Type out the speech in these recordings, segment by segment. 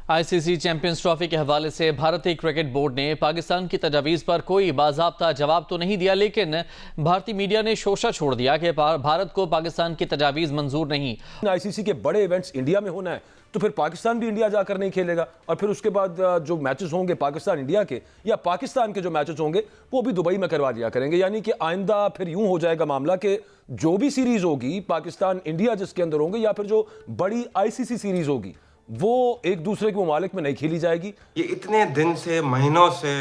ICC champions trophy के हवाले से भारतीय क्रिकेट बोर्ड ने पाकिस्तान की तजावीज़ पर कोई बाज़ाब्ता जवाब तो नहीं दिया, लेकिन भारतीय मीडिया ने शोशा छोड़ दिया कि भारत को पाकिस्तान की तजावीज़ मंजूर नहीं। आईसीसी के बड़े इवेंट्स इंडिया में होना है तो फिर पाकिस्तान भी इंडिया जाकर नहीं खेलेगा, और फिर उसके बाद जो मैचेस होंगे पाकिस्तान इंडिया के या पाकिस्तान के जो मैचेस होंगे वो भी दुबई में करवा दिया करेंगे। यानी कि आइंदा फिर यूं हो जाएगा मामला कि जो भी सीरीज होगी पाकिस्तान इंडिया जिसके अंदर होंगे या फिर जो बड़ी आईसीसी सीरीज होगी वो एक दूसरे के ममालिक में नहीं खेली जाएगी। ये इतने दिन से महीनों से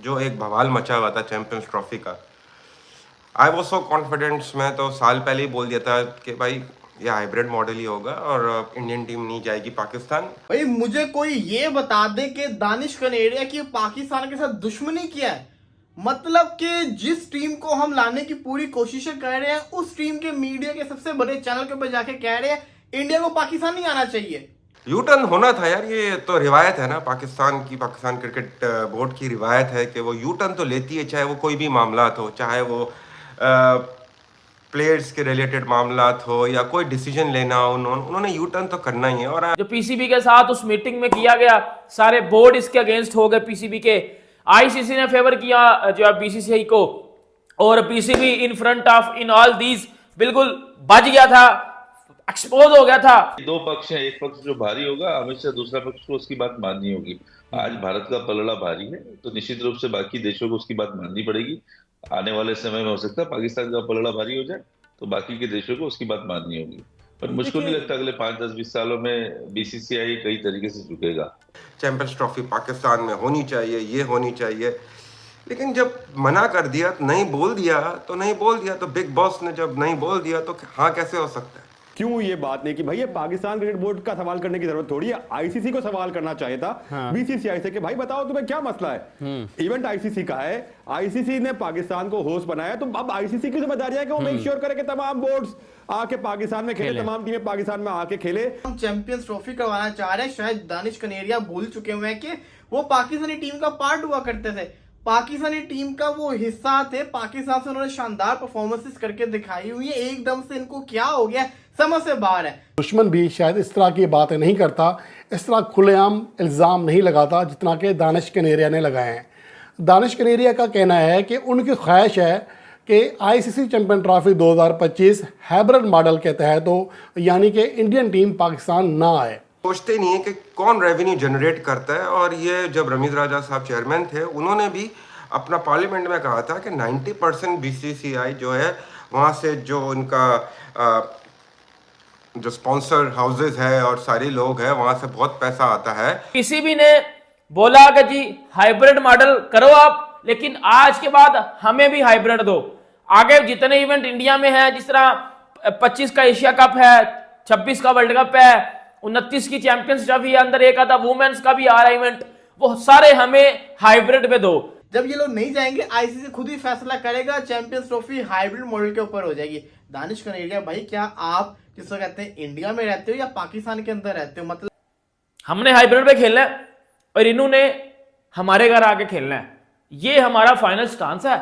जो एक बवाल मचा हुआ था चैंपियंस ट्रॉफी का, आई वॉज सो कॉन्फिडेंस, मैं तो साल पहले ही बोल दिया था कि भाई ये हाइब्रिड मॉडल ही होगा और इंडियन टीम नहीं जाएगी पाकिस्तान। भाई मुझे कोई ये बता दे कि दानिश कनेरिया की पाकिस्तान के साथ दुश्मनी क्या है। मतलब कि जिस टीम को हम लाने की पूरी कोशिशें कर रहे हैं उस टीम के मीडिया के सबसे बड़े चैनल के ऊपर जाके कह रहे हैं इंडिया को पाकिस्तान नहीं आना चाहिए। यू टर्न होना था यार, ये तो रिवायत है ना पाकिस्तान की, पाकिस्तान क्रिकेट बोर्ड की रिवायत है कि वो यू टर्न तो लेती है, चाहे वो कोई भी मामला हो, चाहे वो प्लेयर्स के रिलेटेड मामलात हो या कोई डिसीजन लेना हो, उन्होंने यू टर्न तो करना ही है। और जो पीसीबी के साथ उस मीटिंग में किया गया, सारे बोर्ड इसके अगेंस्ट हो गए पीसीबी के। आईसीसी ने फेवर किया जो है बीसीसीआई को, और PCB in front of in all these बिल्कुल बच गया था, एक्सपोज हो गया था। दो पक्ष हैं, एक पक्ष जो भारी होगा हमेशा दूसरा पक्ष को उसकी बात माननी होगी। आज भारत का पलड़ा भारी है तो निश्चित रूप से बाकी देशों को उसकी बात माननी पड़ेगी। आने वाले समय में हो सकता है पाकिस्तान का पलड़ा भारी हो जाए तो बाकी के देशों को उसकी बात माननी होगी, पर मुझको नहीं लगता अगले 5, 10, 20 सालों में बीसीसीआई कई तरीके से झुकेगा। चैंपियंस ट्रॉफी पाकिस्तान में होनी चाहिए, ये होनी चाहिए, लेकिन जब मना कर दिया तो नहीं बोल दिया, तो नहीं बोल दिया, तो बिग बॉस ने जब नहीं बोल दिया तो हाँ कैसे हो सकता है। क्यों ये बात नहीं कि भाई ये पाकिस्तान क्रिकेट बोर्ड का सवाल करने की जरूरत थोड़ी है, आईसीसी को सवाल करना चाहिए था। बीसीसीआई से कि भाई बताओ तुम्हें क्या मसला है। इवेंट आईसीसी का है, आईसीसी ने पाकिस्तान को होस्ट बनाया, तो अब आईसीसी की जिम्मेदारी है कि वो मेक श्योर करे कि तमाम बोर्ड्स आके पाकिस्तान में खेले, तमाम टीमें पाकिस्तान में आके खेले। हम चैंपियंस ट्रॉफी करवाना चाह रहे हैं, शायद दानिश कनेरिया भूल चुके हुए हैं कि वो पाकिस्तानी टीम का पार्ट हुआ करते थे, पाकिस्तानी टीम का वो हिस्सा थे। पाकिस्तान से उन्होंने शानदार परफॉर्मेंसेस करके दिखाई हुई है, एकदम से इनको क्या हो गया समझ से बाहर है। दुश्मन भी शायद इस तरह की बातें नहीं करता, इस तरह खुलेआम इल्ज़ाम नहीं लगाता जितना कि दानिश कनेरिया ने लगाए हैं। दानिश कनेरिया का कहना है कि उनकी ख्वाहिश है कि ICC champion trophy 2025 hybrid model के तहत हो, यानी कि इंडियन टीम पाकिस्तान ना आए। सोचते नहीं है कि कौन रेवेन्यू जनरेट करता है। और ये जब रमीज राजा साहब चेयरमैन थे उन्होंने भी अपना पार्लियामेंट में कहा था कि 90% बीसीसीआई जो है वहाँ से जो उनका जो स्पॉन्सर हाउसेस है और सारे लोग हैं वहाँ से बहुत पैसा आता है। पीसीबी ने बोला कि जी हाइब्रिड मॉडल करो आप, लेकिन आज के बाद हमें भी हाइब्रिड दो। आगे जितने इवेंट इंडिया में है, जिस तरह 25 का एशिया कप है, 26 का वर्ल्ड कप है, 29 की चैंपियंस ट्रॉफी है, अंदर एक आधा वुमेन्स का भी आ रहा इवेंट, वो सारे हमें हाइब्रिड में दो। जब ये लोग नहीं जाएंगे आईसीसी खुद ही फैसला करेगा, चैंपियंस ट्रॉफी हाइब्रिड मॉडल के ऊपर हो जाएगी। दानिश कनेरिया भाई, क्या आप जिसको कहते हैं इंडिया में रहते हो या पाकिस्तान के अंदर रहते हो? मतलब हमने हाइब्रिड में खेलना है और इन्होंने हमारे घर आके खेलना है, ये हमारा फाइनल स्टांस है।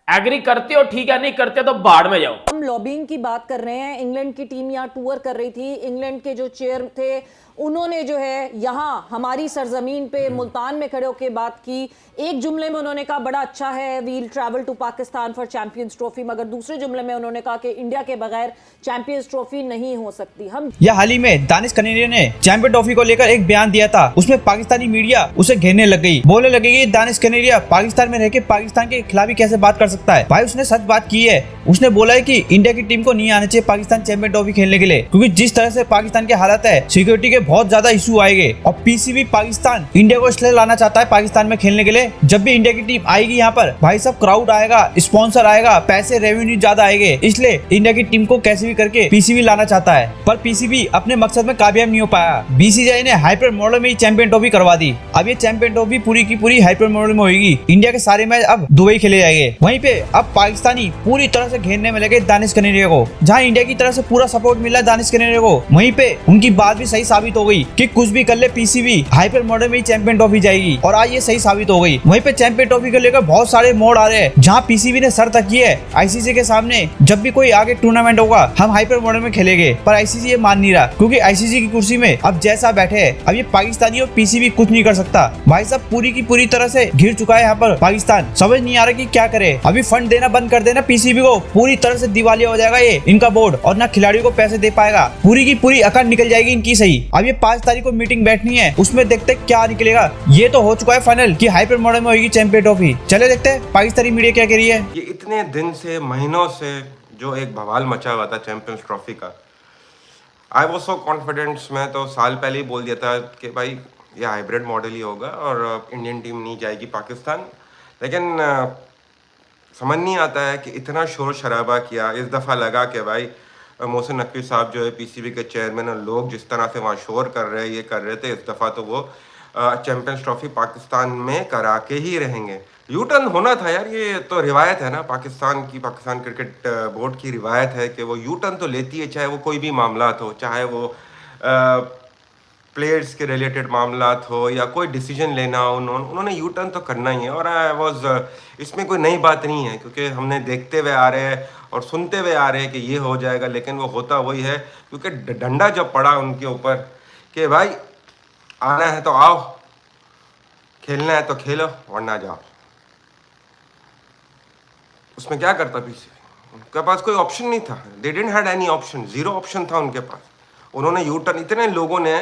एग्री करते हो ठीक है, नहीं करते तो बाढ़ में जाओ। हम लॉबिंग की बात कर रहे हैं। इंग्लैंड की टीम यहाँ टूर कर रही थी, इंग्लैंड के जो चेयर थे उन्होंने जो है यहाँ हमारी सरजमीन पे मुल्तान में खड़े होकर बात की। एक जुमले में उन्होंने कहा बड़ा अच्छा है, we'll travel to Pakistan for Champions Trophy, मगर दूसरे जुमले में उन्होंने कहा कि इंडिया के बगैर चैंपियंस ट्रॉफी नहीं हो सकती। हम हाल ही में दानिश कनेरिया ने चैंपियन ट्रॉफी को लेकर एक बयान दिया था, उसमें पाकिस्तानी मीडिया उसे घेरने लग गई, बोलने लगी कि दानिश कनेरिया पाकिस्तान में रहकर पाकिस्तान के खिलाफ कैसे बात कर सकता है। भाई उसने सच बात की है, उसने बोला है कि इंडिया की टीम को नहीं आना चाहिए पाकिस्तान चैंपियन ट्रॉफी खेलने के लिए, क्योंकि जिस तरह से पाकिस्तान के हालात है, सिक्योरिटी के बहुत ज्यादा इशू आएंगे। और पीसीबी पाकिस्तान इंडिया को इसलिए लाना चाहता है पाकिस्तान में खेलने के लिए, जब भी इंडिया की टीम आएगी यहाँ पर भाई सब क्राउड आएगा, स्पॉन्सर आएगा, पैसे रेवेन्यू ज्यादा आएंगे, इसलिए इंडिया की टीम को कैसे भी करके पीसीबी लाना चाहता है। पर पीसीबी अपने मकसद में कामयाब नहीं हो पाया। बीसीसीआई ने हाइब्रिड मॉडल में चैंपियन ट्रॉफी करवा दी। अब ये चैंपियन ट्रॉफी पूरी की पूरी हाइब्रिड मॉडल में होगी। इंडिया के सारे मैच अब दुबई खेले जाएंगे। वहीं पे अब पाकिस्तानी पूरी तरह से घेरने में लगे दानिश कनेरिया को। जहाँ इंडिया की तरफ से पूरा सपोर्ट मिला है दानिश कनेरिया को, वहीं पे उनकी बात भी सही साबित साबित हो गई कि कुछ भी कर ले पीसीबी हाइपर मॉडल में ही चैंपियन ट्रॉफी जाएगी, और आज ये सही साबित हो गई। वहीं पे चैंपियन ट्रॉफी को लेकर बहुत सारे मोड़ आ रहे हैं, जहाँ पीसीबी ने शर्त रखी है आईसीसी के सामने, जब भी कोई आगे टूर्नामेंट होगा हम हाइपर मॉडल में खेलेंगे। पर आईसीसी ये मान नहीं रहा, क्योंकि आईसीसी की कुर्सी में अब जैसा बैठे है, अब ये पाकिस्तानी और पीसीबी कुछ नहीं कर सकता। भाई साहब पूरी की पूरी तरह से घिर चुका है यहाँ पर पाकिस्तान, समझ नहीं आ रहा कि क्या करे। अभी फंड देना बंद कर देना पीसीबी को, पूरी तरह से दिवालिया हो जाएगा ये इनका बोर्ड, और ना खिलाड़ियों को पैसे दे पाएगा, पूरी की पूरी अकड़ निकल जाएगी इनकी सही। अब ये 5 तारीख को मीटिंग बैठनी है, उसमें देखते क्या निकलेगा। ये तो हो चुका है फाइनल कि हाइपर मॉडल में होगी चैंपियन ट्रॉफी। चले देखते हैं पाकिस्तानी मीडिया क्या कह रही है। ये इतने दिन से महीनों से जो एक बवाल मचा हुआ था चैंपियंस ट्रॉफी का, आई वॉज सो कॉन्फिडेंस, मैं तो साल पहले ही बोल दिया था कि भाई ये हाइब्रिड मॉडल ही होगा और इंडियन टीम नहीं जाएगी पाकिस्तान। लेकिन समझ नहीं आता है कि इतना शोर शराबा किया। इस दफ़ा लगा कि भाई मोहसिन नकवी साहब जो है पीसीबी के चेयरमैन, और लोग जिस तरह से वहाँ शोर कर रहे हैं, ये कर रहे थे, इस दफ़ा तो वो चैंपियंस ट्रॉफी पाकिस्तान में करा के ही रहेंगे। यू टर्न होना था यार, ये तो रिवायत है ना पाकिस्तान की, पाकिस्तान क्रिकेट बोर्ड की रिवायत है कि वो यू टर्न तो लेती है, चाहे वो कोई भी मामला हो, चाहे वो प्लेयर्स के रिलेटेड मामला हो या कोई डिसीजन लेना हो, उन्होंने यू टर्न तो करना ही है। और इसमें कोई नई बात नहीं है, क्योंकि हमने देखते हुए आ रहे हैं और सुनते हुए आ रहे हैं कि ये हो जाएगा, लेकिन वो होता वही है। क्योंकि डंडा जब पड़ा उनके ऊपर कि भाई आना है तो आओ, खेलना है तो खेलो वरना जाओ, उसमें क्या करता पीसीबी? उनके पास कोई ऑप्शन नहीं था। They didn't had any option, zero option था उनके पास। उन्होंने यू टर्न, इतने लोगों ने,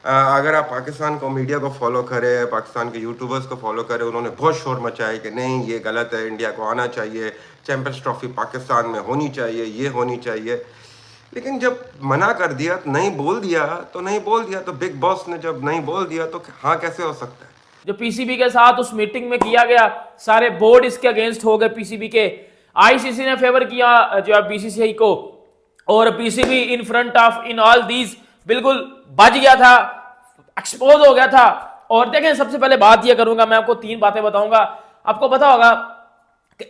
अगर आप पाकिस्तान को मीडिया को फॉलो करें, पाकिस्तान के यूट्यूबर्स को फॉलो करें, उन्होंने बहुत शोर मचाया कि नहीं ये गलत है, इंडिया को आना चाहिए, चैंपियंस ट्रॉफी पाकिस्तान में होनी चाहिए, ये होनी चाहिए। लेकिन जब मना कर दिया, नहीं बोल दिया तो नहीं बोल दिया, तो बिग बॉस ने जब नहीं बोल दिया तो हाँ कैसे हो सकता है? जो पीसीबी के साथ उस मीटिंग में किया गया, सारे बोर्ड इसके अगेंस्ट हो गए पीसीबी के। आईसीसी ने फेवर किया जो है बीसीसीआई को, और PCB in front of in all these बिल्कुल बच गया था, एक्सपोज हो गया था। और देखें, सबसे पहले बात यह करूंगा, मैं आपको 3 बातें बताऊंगा। आपको पता होगा कि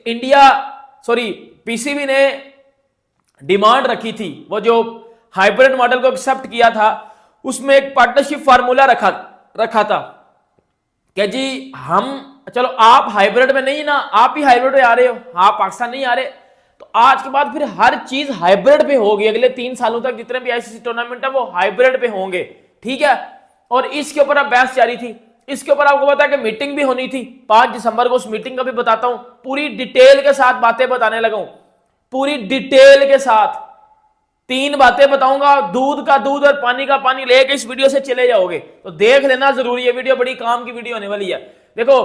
पीसीबी ने डिमांड रखी थी, वो जो हाइब्रिड मॉडल को एक्सेप्ट किया था, उसमें एक पार्टनरशिप फार्मूला रखा था कि जी हम, चलो आप हाइब्रिड में नहीं ना, आप ही हाइब्रिड में आ रहे हो, आप पाकिस्तान नहीं आ रहे, तो आज के बाद फिर हर चीज हाइब्रिड पे होगी। अगले 3 सालों तक जितने भी आईसीसी टूर्नामेंट है वो हाइब्रिड पे होंगे, ठीक है। और इसके ऊपर अब बहस जारी थी। इसके ऊपर आपको पता है कि मीटिंग भी होनी थी 5 दिसंबर को। उस मीटिंग का भी बताता हूं, पूरी डिटेल के साथ बातें बताने लगा हूं, पूरी डिटेल के साथ 3 बातें बताऊंगा। दूध का दूध और पानी का पानी लेके इस वीडियो से चले जाओगे, तो देख लेना जरूरी है। वीडियो बड़ी काम की वीडियो होने वाली है। देखो,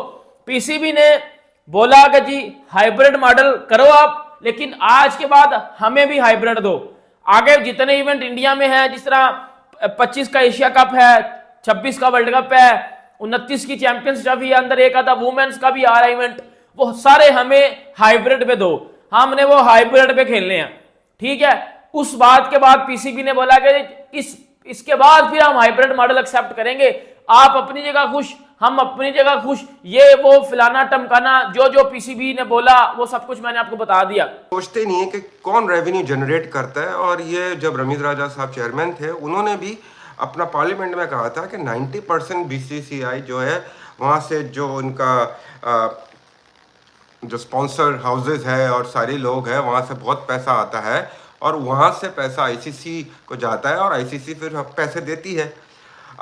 पीसीबी ने बोला कि जी हाइब्रिड मॉडल करो आप, लेकिन आज के बाद हमें भी हाइब्रिड दो। आगे जितने इवेंट इंडिया में है, जिस तरह 25 का एशिया कप है, 26 का वर्ल्ड कप है, 29 की चैंपियंस ट्रॉफी है, अंदर एक आधा वुमेन्स का भी आ रहा है इवेंट, वो सारे हमें हाइब्रिड पे दो, हमने वो हाइब्रिड पे खेलने हैं, ठीक है। उस बात के बाद पीसीबी ने बोला कि इसके बाद फिर हम हाइब्रिड मॉडल एक्सेप्ट करेंगे। आप अपनी जगह खुश, हम अपनी जगह खुश, ये वो फलाना टमकाना, जो पीसीबी ने बोला वो सब कुछ मैंने आपको बता दिया। सोचते नहीं है कि कौन रेवेन्यू जनरेट करता है। और ये जब रमीज राजा साहब चेयरमैन थे, उन्होंने भी अपना पार्लियामेंट में कहा था कि 90% बीसीसीआई जो है वहाँ से जो उनका जो स्पॉन्सर हाउसेज है और सारे लोग हैं, वहाँ से बहुत पैसा आता है और वहाँ से पैसा आईसीसी को जाता है और आईसीसी फिर पैसे देती है।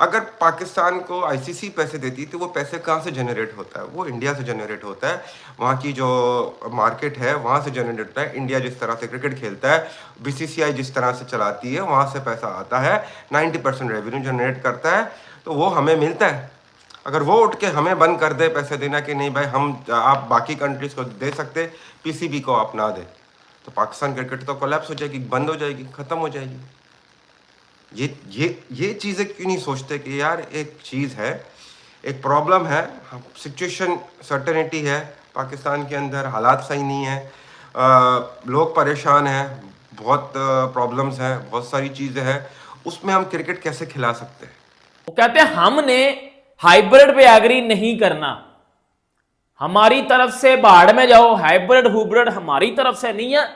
अगर पाकिस्तान को आईसीसी पैसे देती तो वो पैसे कहाँ से जनरेट होता है? वो इंडिया से जनरेट होता है। वहाँ की जो मार्केट है वहाँ से जनरेट होता है। इंडिया जिस तरह से क्रिकेट खेलता है, बीसीसीआई जिस तरह से चलाती है, वहाँ से पैसा आता है। 90% रेवेन्यू जनरेट करता है, तो वो हमें मिलता है। अगर वो उठ के हमें बंद कर दे पैसे देना कि नहीं भाई आप बाकी कंट्रीज़ को दे सकते, पीसीबी को आप ना दे, तो पाकिस्तान क्रिकेट तो कोलैप्स हो जाएगी, बंद हो जाएगी, ख़त्म हो जाएगी। ये चीज़ें क्यों नहीं सोचते कि यार एक चीज़ है, एक प्रॉब्लम है, सिचुएशन सर्टेनिटी है पाकिस्तान के अंदर, हालात सही नहीं है, लोग परेशान हैं, बहुत प्रॉब्लम्स हैं, बहुत सारी चीज़ें हैं, उसमें हम क्रिकेट कैसे खिला सकते हैं? वो कहते हैं हमने हाइब्रिड पे एग्री नहीं करना, हमारी तरफ से बाहर में जाओ, हाइब्रिड हुब्रिड हमारी तरफ से नहीं है।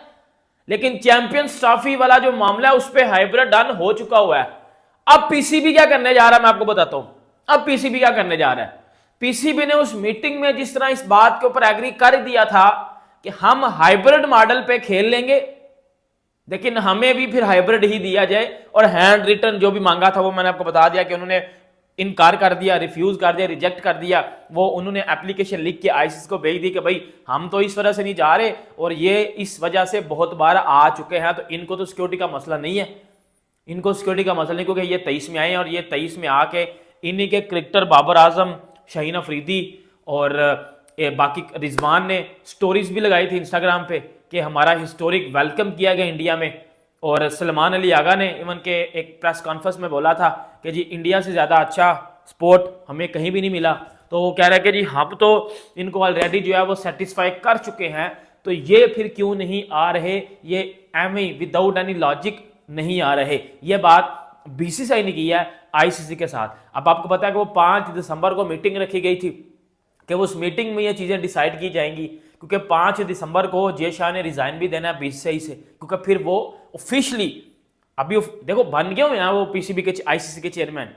लेकिन चैंपियंस ट्रॉफी वाला जो मामला है उस पर हाइब्रिड डन हो चुका हुआ है। अब पीसीबी क्या करने जा रहा है मैं आपको बताता हूं। अब पीसीबी क्या करने जा रहा है, पीसीबी ने उस मीटिंग में जिस तरह इस बात के ऊपर एग्री कर दिया था कि हम हाइब्रिड मॉडल पे खेल लेंगे, लेकिन हमें भी फिर हाइब्रिड ही दिया जाए, और हैंड रिटन जो भी मांगा था वो मैंने आपको बता दिया कि उन्होंने इनकार कर दिया, रिफ्यूज कर दिया, रिजेक्ट कर दिया। वो उन्होंने एप्लीकेशन लिख के आईसीसी को भेज दी कि भाई हम तो इस वजह से नहीं जा रहे और ये इस वजह से बहुत बार आ चुके हैं, तो इनको तो सिक्योरिटी का मसला नहीं है, इनको सिक्योरिटी का मसला नहीं, क्योंकि ये 23 में आए हैं और ये 23 में आके इन्हीं के क्रिकेटर बाबर आजम, शाहीन अफरीदी और बाकी रिजवान ने स्टोरीज भी लगाई थी इंस्टाग्राम पे कि हमारा हिस्टोरिक वेलकम किया गया इंडिया में। और सलमान अली आगा ने इवन के एक प्रेस कॉन्फ्रेंस में बोला था कि जी इंडिया से ज़्यादा अच्छा स्पोर्ट हमें कहीं भी नहीं मिला। तो वो कह रहे हैं कि जी हम तो इनको ऑलरेडी जो है वो सेटिस्फाई कर चुके हैं, तो ये फिर क्यों नहीं आ रहे, ये एम विदाउट एनी लॉजिक नहीं आ रहे। ये बात बीसीसीआई ने की है आईसीसी के साथ। अब आपको पता है कि वो 5 दिसंबर को मीटिंग रखी गई थी कि उस मीटिंग में ये चीज़ें डिसाइड की जाएंगी, क्योंकि 5 दिसंबर को जय शाह ने रिजाइन भी देना है बीसीसीआई से, क्योंकि फिर वो ऑफिशियली अभी देखो बन गए हुए हैं वो पीसीबी के आईसीसी के चेयरमैन,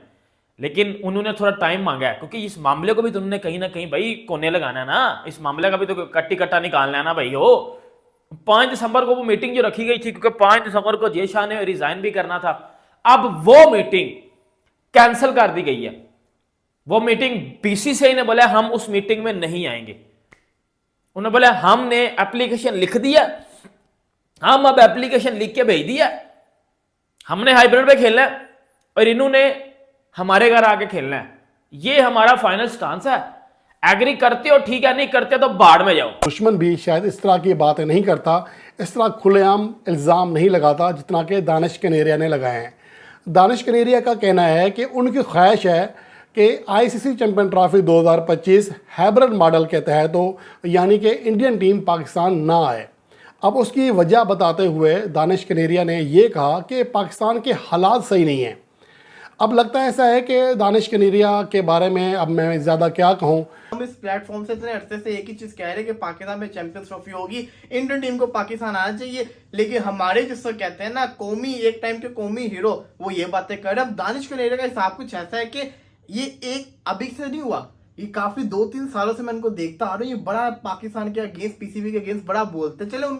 लेकिन उन्होंने थोड़ा टाइम मांगा है, क्योंकि इस मामले को भी तो उन्होंने कहीं ना कहीं भाई कोने लगाना है ना, इस मामले का भी तो कट्टी कट्टा निकालना है ना भाई। हो 5 दिसंबर को वो मीटिंग जो रखी गई थी, क्योंकि 5 दिसंबर को जय शाह ने रिजाइन भी करना था, अब वो मीटिंग कैंसिल कर दी गई है। वो मीटिंग बीसीसीआई ने बोला हम उस मीटिंग में नहीं आएंगे, उन्होंने बोला हमने एप्लीकेशन लिख दिया, हम अब एप्लीकेशन लिख के भेज दिया, हमने हाइब्रिड पे खेलना है और इन्होंने हमारे घर आके खेलना है, ये हमारा फाइनल स्टांस है। एग्री करते हो ठीक है, नहीं करते तो बाढ़ में जाओ। दुश्मन भी शायद इस तरह की बातें नहीं करता, इस तरह खुलेआम इल्ज़ाम नहीं लगाता जितना कि दानिश कनेरिया ने लगाए हैं। दानिश कनेरिया का कहना है कि उनकी ख्वाहिश है कि ICC champion trophy 2025 hybrid model के तहत हो, यानी कि इंडियन टीम पाकिस्तान ना आए। अब उसकी वजह बताते हुए दानिश कनेरिया ने यह कहा कि पाकिस्तान के हालात सही नहीं हैं। अब लगता है ऐसा है कि दानिश कनेरिया के बारे में अब मैं ज़्यादा क्या कहूँ। हम इस प्लेटफॉर्म से इतने अरसे से एक ही चीज कह रहे हैं कि पाकिस्तान में चैंपियंस ट्रॉफी होगी, इंडियन टीम को पाकिस्तान आना चाहिए, लेकिन हमारे जिसको कहते हैं ना कौमी, एक टाइम के कौमी हीरो, वो ये बातें कर रहे हैं। अब दानिश कनेरिया का हिसाब कुछ ऐसा है कि ये एक अभी से नहीं हुआ, ये काफी 2-3 सालों से मैं इनको देखता आ रहा हूँ, ये बड़ा पाकिस्तान के अगेंस्ट, पीसीबी के अगेंस्ट बड़ा बोलते चले।